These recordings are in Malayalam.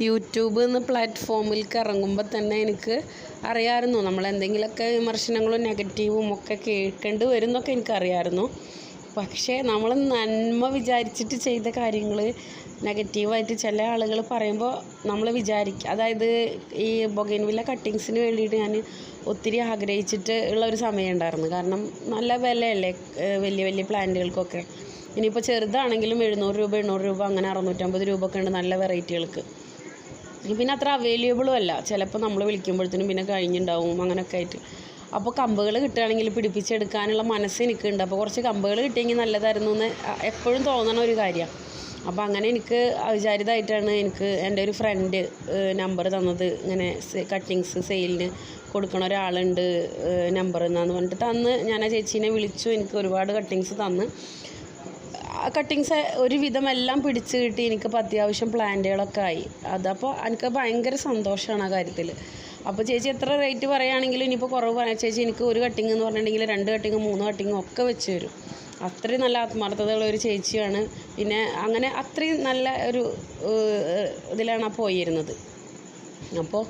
യൂട്യൂബ് എന്ന പ്ലാറ്റ്ഫോമിലേക്ക് ഇറങ്ങുമ്പോൾ തന്നെ എനിക്ക് അറിയാമായിരുന്നു നമ്മളെന്തെങ്കിലുമൊക്കെ വിമർശനങ്ങളും നെഗറ്റീവും ഒക്കെ കേൾക്കേണ്ടി വരും എന്നൊക്കെ എനിക്കറിയാമായിരുന്നു. പക്ഷേ നമ്മൾ നന്മ വിചാരിച്ചിട്ട് ചെയ്ത കാര്യങ്ങൾ നെഗറ്റീവായിട്ട് ചില ആളുകൾ പറയുമ്പോൾ നമ്മൾ അതായത് ഈ ബൊഗൈൻവില്ല കട്ടിങ്സിന് വേണ്ടിയിട്ട് ഞാൻ ഒത്തിരി ആഗ്രഹിച്ചിട്ട് ഉള്ള ഒരു സമയം ഉണ്ടായിരുന്നു. കാരണം നല്ല വിലയല്ലേ വലിയ വലിയ പ്ലാന്റുകൾക്കൊക്കെ. ഇനിയിപ്പോൾ ചെറുതാണെങ്കിലും 700 രൂപ 800 രൂപ അങ്ങനെ 650 രൂപ ഒക്കെ ഉണ്ട് നല്ല വെറൈറ്റികൾക്ക്. പിന്നെ അത്ര അവൈലബിളും അല്ല, ചിലപ്പോൾ നമ്മൾ വിളിക്കുമ്പോഴത്തേനും പിന്നെ കഴിഞ്ഞിട്ടുണ്ടാവും അങ്ങനെയൊക്കെ ആയിട്ട്. അപ്പോൾ കമ്പുകൾ കിട്ടുകയാണെങ്കിൽ പിടിപ്പിച്ചെടുക്കാനുള്ള മനസ്സ് എനിക്കുണ്ട്. അപ്പോൾ കുറച്ച് കമ്പുകൾ കിട്ടിയെങ്കിൽ നല്ലതായിരുന്നു എന്ന് എപ്പോഴും തോന്നണ ഒരു കാര്യമാണ്. അപ്പോൾ അങ്ങനെ എനിക്ക് അവിചാരിതമായിട്ടാണ് എനിക്ക് എൻ്റെ ഒരു ഫ്രണ്ട് നമ്പർ തന്നത്. ഇങ്ങനെ കട്ടിങ്സ് സെയിലിന് കൊടുക്കണ ഒരാളുണ്ട് നമ്പർ എന്നാന്ന് പറഞ്ഞിട്ട് തന്ന്. ഞാൻ ആ ചേച്ചീനെ വിളിച്ചു, എനിക്ക് ഒരുപാട് കട്ടിങ്സ് തന്ന്. കട്ടിങ്സ് ഒരുവിധം എല്ലാം പിടിച്ച് കിട്ടി. എനിക്കിപ്പോൾ അത്യാവശ്യം പ്ലാന്റുകളൊക്കെ ആയി. അതപ്പോൾ എനിക്ക് ഭയങ്കര സന്തോഷമാണ് ആ കാര്യത്തിൽ. അപ്പോൾ ചേച്ചി എത്ര റേറ്റ് പറയുകയാണെങ്കിലും ഇനിയിപ്പോൾ കുറവ് പറയാം ചേച്ചി, എനിക്ക് ഒരു കട്ടിങ് എന്ന് പറഞ്ഞിട്ടുണ്ടെങ്കിൽ 2 കട്ടിങ് 3 കട്ടിങ് ഒക്കെ വെച്ച് തരും. അത്രയും നല്ല ആത്മാർത്ഥതയുള്ള ഒരു ചേച്ചിയാണ്. പിന്നെ അങ്ങനെ അത്രയും നല്ല ഒരു ഇതിലാണ് പോയിരുന്നത്. അപ്പോൾ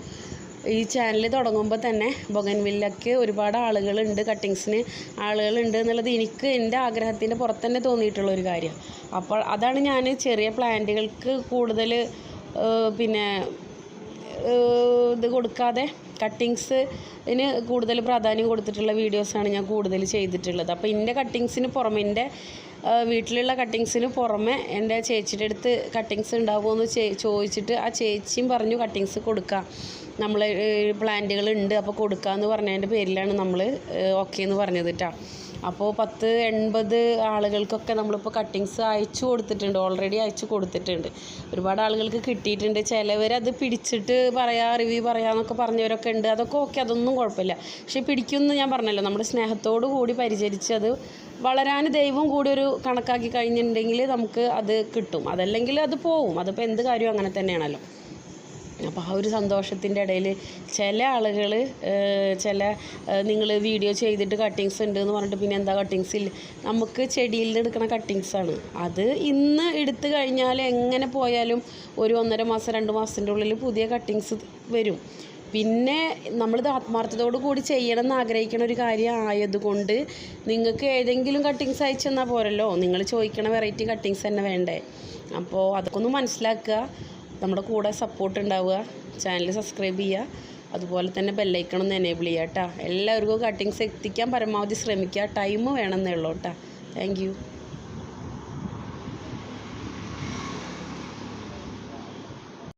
ഈ ചാനൽ തുടങ്ങുമ്പോൾ തന്നെ ബൊഗൈൻവില്ലയ്ക്ക് ഒരുപാട് ആളുകളുണ്ട്, കട്ടിങ്സിന് ആളുകളുണ്ട് എന്നുള്ളത് എനിക്ക് എൻ്റെ ആഗ്രഹത്തിൻ്റെ പുറത്ത് തന്നെ തോന്നിയിട്ടുള്ളൊരു കാര്യമാണ്. അപ്പോൾ അതാണ് ഞാൻ ചെറിയ പ്ലാന്റുകൾക്ക് കൂടുതൽ പിന്നെ ഇത് കൊടുക്കാതെ കട്ടിങ്സിന് കൂടുതൽ പ്രാധാന്യം കൊടുത്തിട്ടുള്ള വീഡിയോസാണ് ഞാൻ കൂടുതൽ ചെയ്തിട്ടുള്ളത്. അപ്പോൾ എൻ്റെ കട്ടിങ്സിന് പുറമെ എൻ്റെ വീട്ടിലുള്ള കട്ടിങ്സിന് പുറമെ എൻ്റെ ചേച്ചിയുടെ അടുത്ത് കട്ടിങ്സ് ഉണ്ടാകുമോ ചോദിച്ചിട്ട് ആ ചേച്ചിയും പറഞ്ഞു കട്ടിങ്സ് കൊടുക്കാം, നമ്മൾ പ്ലാന്റുകളുണ്ട് അപ്പോൾ കൊടുക്കാമെന്ന് പറഞ്ഞതിൻ്റെ പേരിലാണ് നമ്മൾ ഓക്കെ എന്ന് പറഞ്ഞത് കേട്ടോ. അപ്പോൾ 10-80 ആളുകൾക്കൊക്കെ നമ്മളിപ്പോൾ കട്ടിങ്സ് അയച്ചു കൊടുത്തിട്ടുണ്ട്, ഓൾറെഡി അയച്ചു കൊടുത്തിട്ടുണ്ട്. ഒരുപാട് ആളുകൾക്ക് കിട്ടിയിട്ടുണ്ട്. ചിലവരത് പിടിച്ചിട്ട് റിവ്യൂ പറയാമെന്നൊക്കെ പറഞ്ഞവരൊക്കെ ഉണ്ട്. അതൊക്കെ ഓക്കെ, അതൊന്നും കുഴപ്പമില്ല. പക്ഷേ പിടിക്കുമെന്ന് ഞാൻ പറഞ്ഞല്ലോ, നമ്മുടെ സ്നേഹത്തോടു കൂടി പരിചരിച്ച് അത് വളരാൻ ദൈവം കൂടി ഒരു കണക്കാക്കി കഴിഞ്ഞിട്ടുണ്ടെങ്കിൽ നമുക്ക് അത് കിട്ടും. അതല്ലെങ്കിൽ അത് പോവും. അതിപ്പോൾ എന്ത് കാര്യവും അങ്ങനെ തന്നെയാണല്ലോ. അപ്പോൾ ആ ഒരു സന്തോഷത്തിൻ്റെ ഇടയിൽ ചില ആളുകൾ നിങ്ങൾ വീഡിയോ ചെയ്തിട്ട് കട്ടിങ്സ് ഉണ്ട് എന്ന് പറഞ്ഞിട്ട് പിന്നെ എന്താ കട്ടിങ്സ് ഇല്ല, നമുക്ക് ചെടിയിൽ നിന്ന് എടുക്കുന്ന കട്ടിങ്സാണ് അത്. ഇന്ന് എടുത്തു കഴിഞ്ഞാൽ എങ്ങനെ പോയാലും ഒരു 1.5 മാസം 2 മാസത്തിൻ്റെ ഉള്ളിൽ പുതിയ കട്ടിങ്സ് വരും. പിന്നെ നമ്മളിത് ആത്മാർത്ഥതയോട് കൂടി ചെയ്യണം എന്ന് ആഗ്രഹിക്കുന്ന ഒരു കാര്യം ആയതുകൊണ്ട് നിങ്ങൾക്ക് ഏതെങ്കിലും കട്ടിങ്സ് അയച്ചു തന്നാൽ പോരല്ലോ, നിങ്ങൾ ചോദിക്കണ വെറൈറ്റി കട്ടിങ്സ് തന്നെ വേണ്ടേ. അപ്പോൾ അതൊക്കെ ഒന്ന് മനസ്സിലാക്കുക, നമ്മുടെ കൂടെ സപ്പോർട്ട് ഉണ്ടാവുക, ചാനൽ സബ്സ്ക്രൈബ് ചെയ്യുക, അതുപോലെ തന്നെ ബെല്ലൈക്കൺ ഒന്ന് എനേബിൾ ചെയ്യുക കേട്ടോ. എല്ലാവർക്കും കട്ടിങ്സ് എത്തിക്കാൻ പരമാവധി ശ്രമിക്കുക, ടൈം വേണമെന്നേ ഉള്ളൂ കേട്ടോ. Thank you.